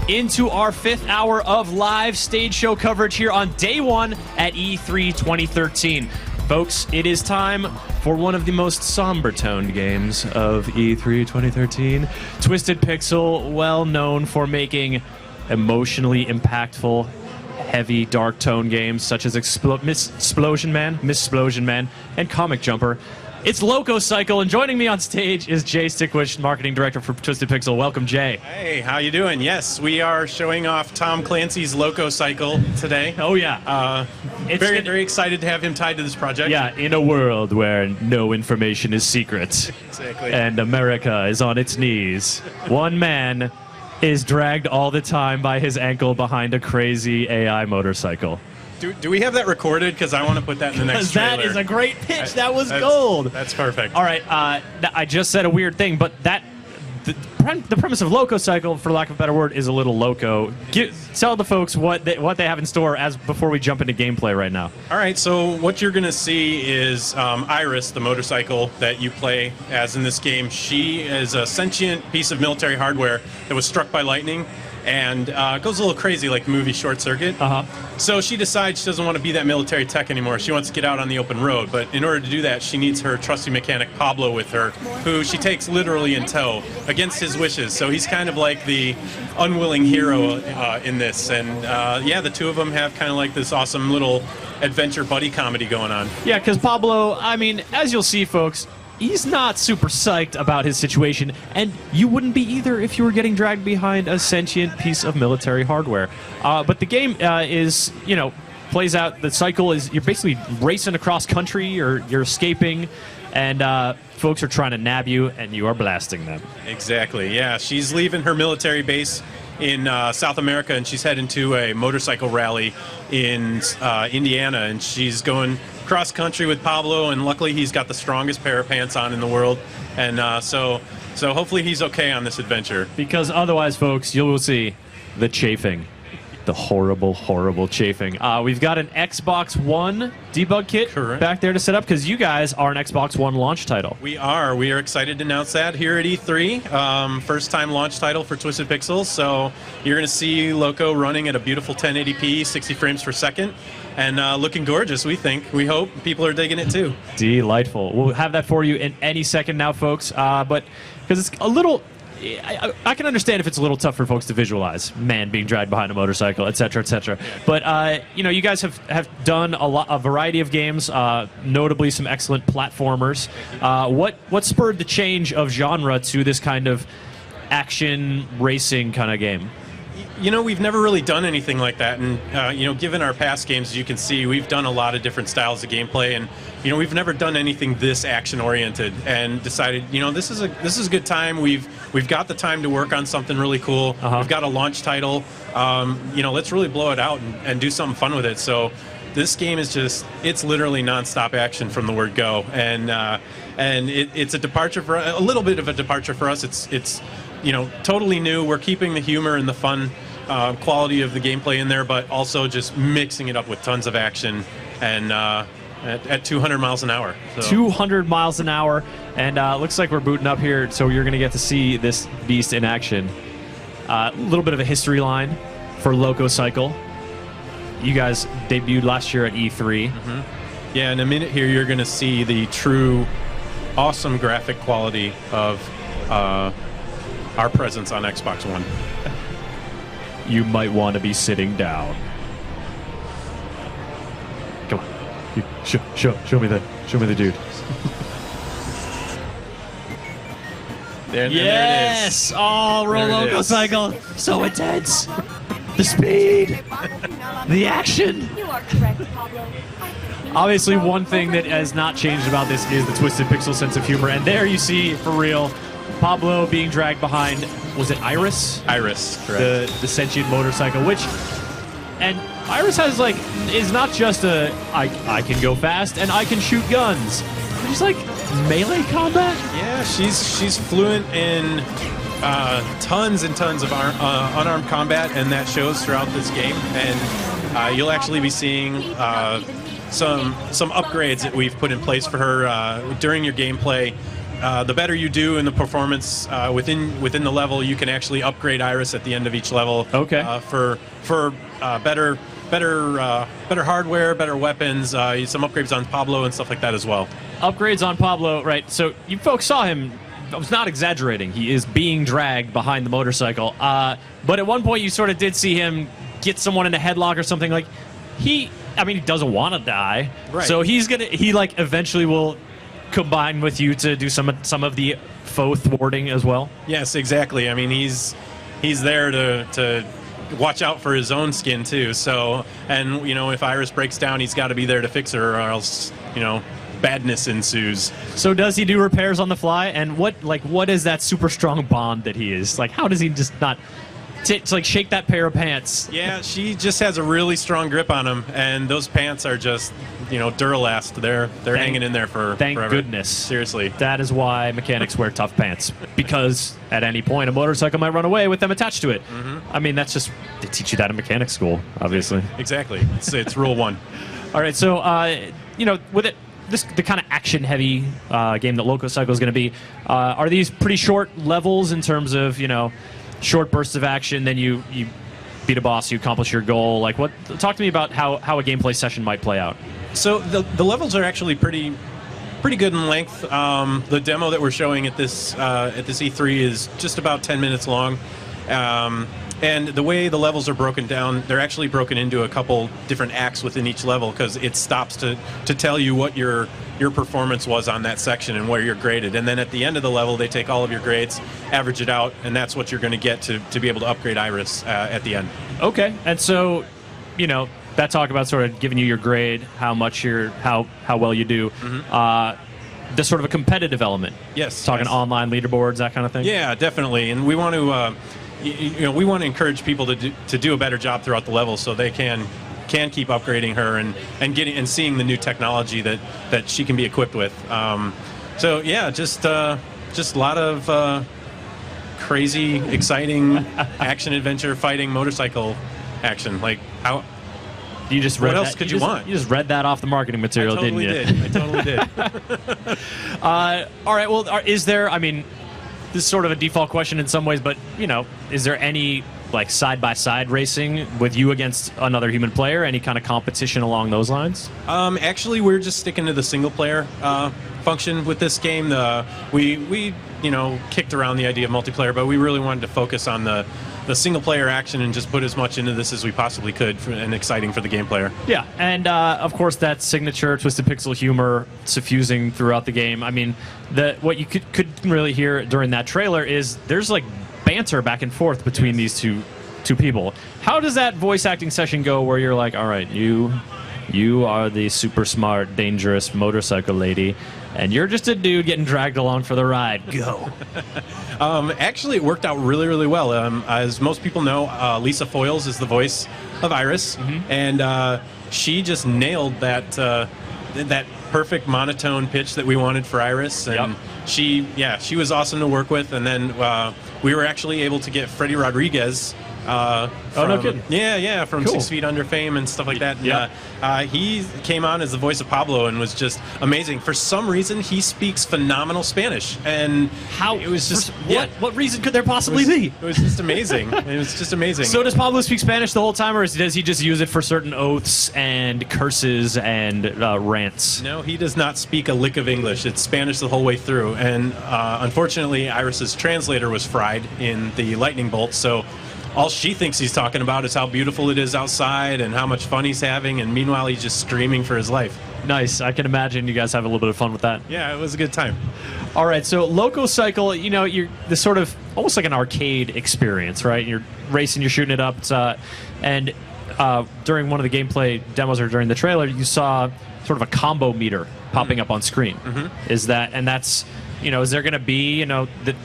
into our 5th hour of live stage show coverage here on day 1 at E3 2013. Folks, it is time for one of the most somber-toned games of E3 2013. Twisted Pixel, well known for making emotionally impactful, heavy, dark tone games such as Missplosion Man, and Comic Jumper. It's LocoCycle, and joining me on stage is Jay Stickwish, Marketing Director for Twisted Pixel. Welcome, Jay. Hey, how you doing? Yes, we are showing off Tom Clancy's LocoCycle today. Oh, yeah. Very excited to have him tied to this project. Yeah, in a world where no information is secret. Exactly. And America is on its knees. One man is dragged all the time by his ankle behind a crazy AI motorcycle. Do we have that recorded? Because I want to put that in the next trailer. That is a great pitch. That was gold. That's perfect. All right. I just said a weird thing, but the premise of LocoCycle, for lack of a better word, is a little loco. Tell the folks what they have in store before we jump into gameplay right now. All right. So what you're going to see is Iris, the motorcycle that you play as in this game. She is a sentient piece of military hardware that was struck by lightning. And goes a little crazy, like movie Short Circuit. So she decides she doesn't want to be that military tech anymore. She wants to get out on the open road. But in order to do that, she needs her trusty mechanic Pablo with her, who she takes literally in tow against his wishes. So he's kind of like the unwilling hero in this. And yeah, the two of them have kind of like this awesome little adventure buddy comedy going on. Yeah, because Pablo, I mean, as you'll see, folks, he's not super psyched about his situation, and you wouldn't be either if you were getting dragged behind a sentient piece of military hardware. But the game plays out, the cycle is, you're basically racing across country, or you're escaping, and folks are trying to nab you, and you are blasting them. Exactly, yeah. She's leaving her military base in South America, and she's heading to a motorcycle rally in Indiana, and she's going cross country with Pablo, and luckily he's got the strongest pair of pants on in the world, and so hopefully he's okay on this adventure. Because otherwise, folks, you will see the chafing. The horrible, horrible chafing. We've got an Xbox One debug kit back there to set up, because you guys are an Xbox One launch title. We are excited to announce that here at E3. First time launch title for Twisted Pixel, so you're going to see Loco running at a beautiful 1080p, 60 frames per second, and looking gorgeous, we think. We hope people are digging it too. Delightful. We'll have that for you in any second now, folks, but because it's a little... I can understand if it's a little tough for folks to visualize, man being dragged behind a motorcycle, etc., etc. But you guys have done a variety of games, notably some excellent platformers. What spurred the change of genre to this kind of action racing kind of game? You know, we've never really done anything like that, and given our past games, as you can see, we've done a lot of different styles of gameplay, and we've never done anything this action-oriented, and decided, this is a good time. We've got the time to work on something really cool. We've got a launch title. Let's really blow it out and do something fun with it. So this game is it's literally nonstop action from the word go, and it's a little bit of a departure for us. It's totally new. We're keeping the humor and the fun quality of the gameplay in there, but also just mixing it up with tons of action and at 200 miles an hour. So. 200 miles an hour, and looks like we're booting up here, so you're going to get to see this beast in action. A little bit of a history line for LocoCycle. You guys debuted last year at E3. Yeah, in a minute here, you're going to see the true awesome graphic quality of our presence on Xbox One. You might want to be sitting down. Come on. Show me the dude. There yes! It is. Oh, LocoCycle. So intense. The speed. The action. You are correct, Pablo. Obviously, one thing that has not changed about this is the Twisted Pixel sense of humor. And there you see, for real, Pablo being dragged behind, was it Iris? Iris, correct. The sentient motorcycle, and Iris is not just I can go fast and I can shoot guns. She's like melee combat? Yeah, she's fluent in tons and tons of unarmed combat, and that shows throughout this game. And you'll actually be seeing some upgrades that we've put in place for her during your gameplay. the better you do in the performance within the level, you can actually upgrade Iris at the end of each level. Okay. For better hardware, better weapons, some upgrades on Pablo and stuff like that as well. Upgrades on Pablo, right? So you folks saw him. I was not exaggerating. He is being dragged behind the motorcycle. But at one point, you sort of did see him get someone in a headlock or something. Like he doesn't want to die. Right. So he eventually will combine with you to do some of the faux thwarting as well. Yes, exactly. I mean, he's there to watch out for his own skin too. So, and if Iris breaks down, he's got to be there to fix her, or else badness ensues. So does he do repairs on the fly? And what is that super strong bond that he is? Like, how does he just not to shake that pair of pants? Yeah, she just has a really strong grip on him, and those pants are just Duralast. They're hanging in there for thank forever. Goodness. Seriously. That is why mechanics wear tough pants, because at any point a motorcycle might run away with them attached to it. Mm-hmm. I mean, that's just, they teach you that in mechanics school, obviously. Exactly. It's rule 1. All right, so with it, the kind of action-heavy game that LocoCycle is going to be, are these pretty short levels in terms of short bursts of action? Then you beat a boss, you accomplish your goal. Like, talk to me about how a gameplay session might play out. So the levels are actually pretty good in length. The demo that we're showing at this E3 is just about 10 minutes long. And the way the levels are broken down, they're actually broken into a couple different acts within each level, because it stops to tell you what your performance was on that section and where you're graded. And then at the end of the level, they take all of your grades, average it out, and that's what you're going to get to be able to upgrade Iris at the end. Okay, and so that talk about sort of giving you your grade, how well you do. Mm-hmm. The sort of a competitive element. Yes. Talking online leaderboards, that kind of thing. Yeah, definitely. And we want to. We want to encourage people to do a better job throughout the level, so they can keep upgrading her and seeing the new technology that she can be equipped with. So yeah, just a lot of crazy, exciting action adventure fighting motorcycle action. Like, how you just read what else that, could you want? You just read that off the marketing material, didn't you? I totally did. All right. Well, is there? I mean, this is sort of a default question in some ways, but is there any side-by-side racing with you against another human player? Any kind of competition along those lines? Actually, we're just sticking to the single-player function with this game. We kicked around the idea of multiplayer, but we really wanted to focus on the single-player action and just put as much into this as we possibly could and exciting for the game player. Yeah, and of course that signature Twisted Pixel humor suffusing throughout the game. I mean, what you could really hear during that trailer is there's banter back and forth between these two people. How does that voice acting session go where you're like, all right, you are the super smart, dangerous motorcycle lady, and you're just a dude getting dragged along for the ride. Go. Actually, it worked out really, really well. As most people know, Lisa Foyles is the voice of Iris, mm-hmm. and she just nailed that perfect monotone pitch that we wanted for Iris, and yep. she was awesome to work with. And then we were actually able to get Freddie Rodriguez. No kidding. Yeah, from Cool. 6 Feet Under Fame and stuff like that. And, yeah. He came on as the voice of Pablo and was just amazing. For some reason, he speaks phenomenal Spanish, and it was just what reason could there possibly be? It was just amazing. It was just amazing. So does Pablo speak Spanish the whole time, or does he just use it for certain oaths and curses and rants? No, he does not speak a lick of English. It's Spanish the whole way through, and unfortunately, Iris's translator was fried in the lightning bolt, so all she thinks he's talking about is how beautiful it is outside and how much fun he's having, and meanwhile he's just screaming for his life. Nice. I can imagine you guys have a little bit of fun with that. Yeah, it was a good time. All right, so LocoCycle, you're this sort of almost like an arcade experience, right? You're racing, you're shooting it up, and during one of the gameplay demos or during the trailer, you saw sort of a combo meter popping up on screen. Mm-hmm. That's is there going to be, that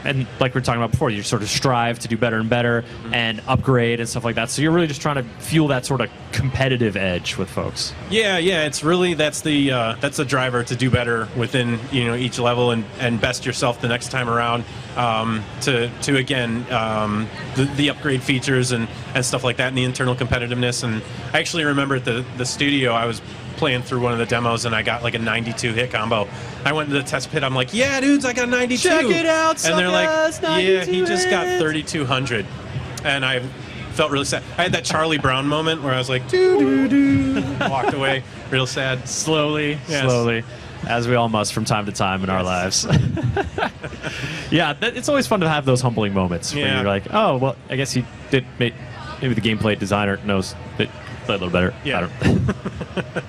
and like we were talking about before, you sort of strive to do better and better and upgrade and stuff like that. So you're really just trying to fuel that sort of competitive edge with folks. Yeah, it's really, that's the driver to do better within, each level and best yourself the next time around, to again, the upgrade features and stuff like that, and the internal competitiveness. And I actually remember at the studio, I was playing through one of the demos and I got like a 92 hit combo, I went to the test pit. I'm like, yeah, dudes, I got 92. Check it out, and they're like, suckers, yeah, 92 he just got hits. 3,200. And I felt really sad. I had that Charlie Brown moment where I was like, doo-doo-doo, walked away, real sad. Slowly, Yes. slowly, as we all must from time to time in our lives. Yeah, it's always fun to have those humbling moments where Yeah. you're like, oh, well, I guess he did. Maybe the gameplay designer knows it a little better. Yeah. I don't.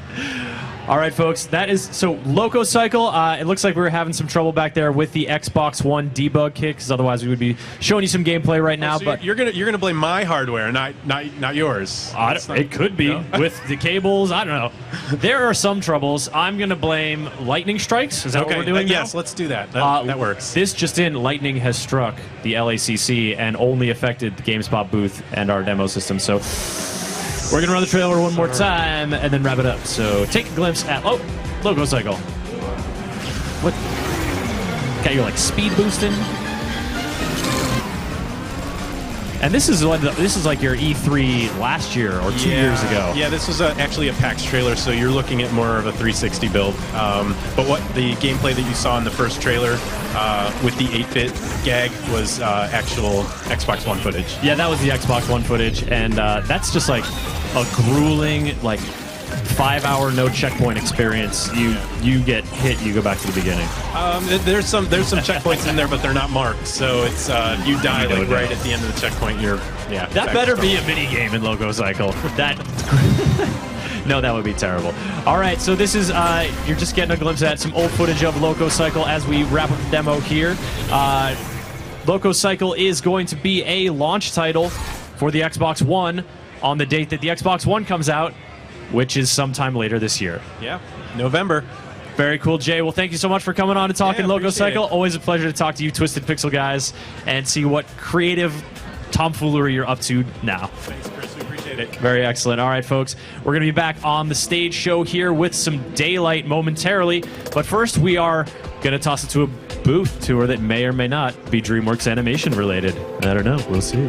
All right, folks. That is so LocoCycle. It looks like we were having some trouble back there with the Xbox One debug kit, because otherwise we would be showing you some gameplay right now. So but you're gonna blame my hardware, not yours. it could be with the cables. I don't know. There are some troubles. I'm gonna blame lightning strikes. Is that what Okay, we're doing? yes, now? let's do that. That works. This just in: lightning has struck the LACC and only affected the GameSpot booth and our demo system. So we're gonna run the trailer one more time and then wrap it up. So take a glimpse at LocoCycle. What? Got you like speed boosting. And this is like your E3 last year or 2 years ago. Yeah, this was actually a PAX trailer, so you're looking at more of a 360 build. But what the gameplay that you saw in the first trailer with the 8-bit gag was actual Xbox One footage. Yeah, that was the Xbox One footage, and that's just like a grueling, like 5-hour no checkpoint experience. You get hit, you go back to the beginning. There's some checkpoints in there, but they're not marked. So it's if you die like right at the end of the checkpoint, That better be a mini game in LocoCycle. That. No, that would be terrible. All right, so this is you're just getting a glimpse at some old footage of LocoCycle as we wrap up the demo here. LocoCycle is going to be a launch title for the Xbox One on the date that the Xbox One comes out, which is sometime later this year. Yeah, November. Very cool, Jay. Well, thank you so much for coming on and talking appreciate LocoCycle. it. Always a pleasure to talk to you, Twisted Pixel guys, and see what creative tomfoolery you're up to now. Thanks, Chris. We appreciate it. Very excellent. All right, folks, we're going to be back on the stage show here with some daylight momentarily. But first, we are going to toss it to a booth tour that may or may not be DreamWorks animation related. I don't know. We'll see.